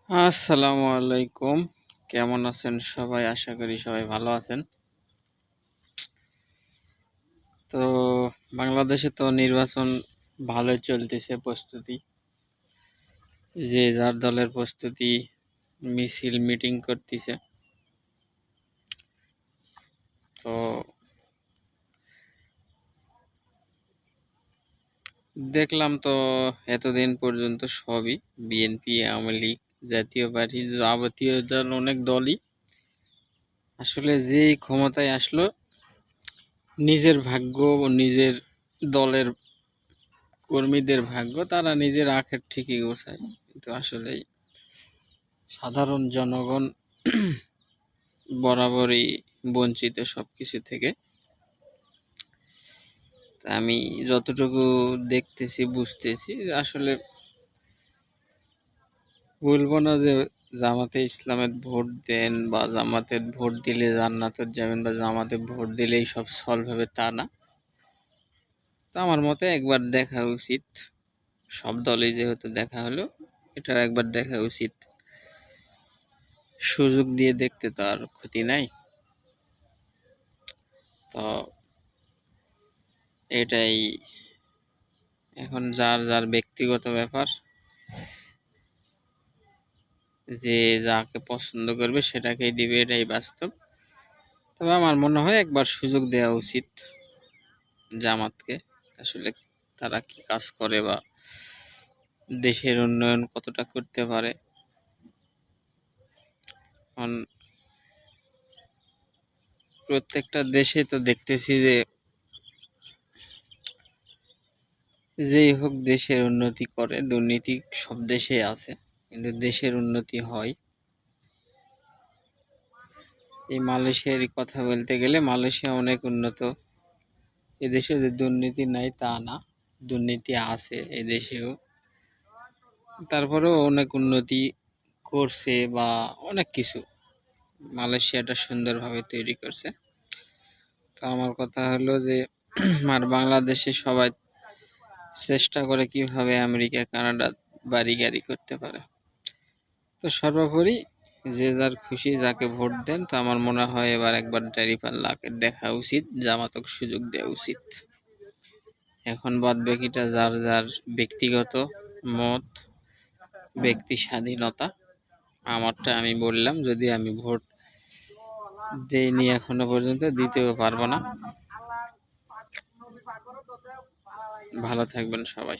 আসসালামু আলাইকুম। কেমন আছেন সবাই? আশা করি সবাই ভালো আছেন। তো বাংলাদেশে তো নির্বাচন ভালোই চলতেছে প্রস্তুতি। যে যার দলের প্রস্তুতি মিছিল মিটিং করতেছে। তো দেখলাম তো এতদিন পর্যন্ত সবই বিএনপি, আওয়ামী লীগ, জাতীয় পার্টি, যাবতীয় দল অনেক দলই আসলে যেই ক্ষমতায় আসলো নিজের ভাগ্য ও নিজের দলের কর্মীদের ভাগ্য তারা নিজের আখের ঠিকই গোছায়, কিন্তু আসলেই সাধারণ জনগণ বরাবরই বঞ্চিত সবকিছু থেকে। তা আমি যতটুকু দেখতেছি বুঝতেছি যে আসলে বলবো না যে জামাতে ইসলামের ভোট দেন বা জামাতে ভোট দিলে জান্নাতে যাবেন বা জামাতে ভোট দিলেই সব সলভ হবে, তা না। তা আমার মতে একবার দেখা উচিত, সব দলই যেহেতু দেখা হলো এটা একবার দেখা উচিত। সুযোগ দিয়ে দেখতে তো আর ক্ষতি নাই। তো এটাই এখন যার যার ব্যক্তিগত ব্যাপার, যে যাকে পছন্দ করবে সেটাকেই দিবে, এটাই বাস্তব। তবে আমার মনে হয় একবার সুযোগ দেওয়া উচিত জামাতকে, আসলে তারা কি কাজ করে বা দেশের উন্নয়ন কতটা করতে পারে। কারণ প্রত্যেকটা দেশে তো দেখতেছি যে যেই হোক দেশের উন্নতি করে, দুর্নীতি সব দেশে আছে কিন্তু দেশের উন্নতি হয়। এই মালয়েশিয়ার কথা বলতে গেলে মালয়েশিয়া অনেক উন্নত। এদেশে যে দুর্নীতি নাই তা না, দুর্নীতি আছে এদেশেও, তারপরেও অনেক উন্নতি করছে বা অনেক কিছু মালয়েশিয়াটা সুন্দরভাবে তৈরি করছে। তো আমার কথা হলো যে আর বাংলাদেশে সবাই চেষ্টা করে কিভাবে আমেরিকা কানাডা বাড়ি গাড়ি করতে পারে। তো সর্বোপরি যে যার খুশি যাকে ভোট দেন, তো আমার মনে হয় এবার একবার দাঁড়িপাল্লাকে দেখা উচিত, জামাতক সুযোগ দেওয়া উচিত। এখন বাদ বাকিটা যার যার ব্যক্তিগত মত, ব্যক্তি স্বাধীনতা। আমারটা আমি বললাম, যদি আমি ভোট দেইনি এখনো পর্যন্ত, দিতেও পারবো না। ভালো থাকবেন সবাই।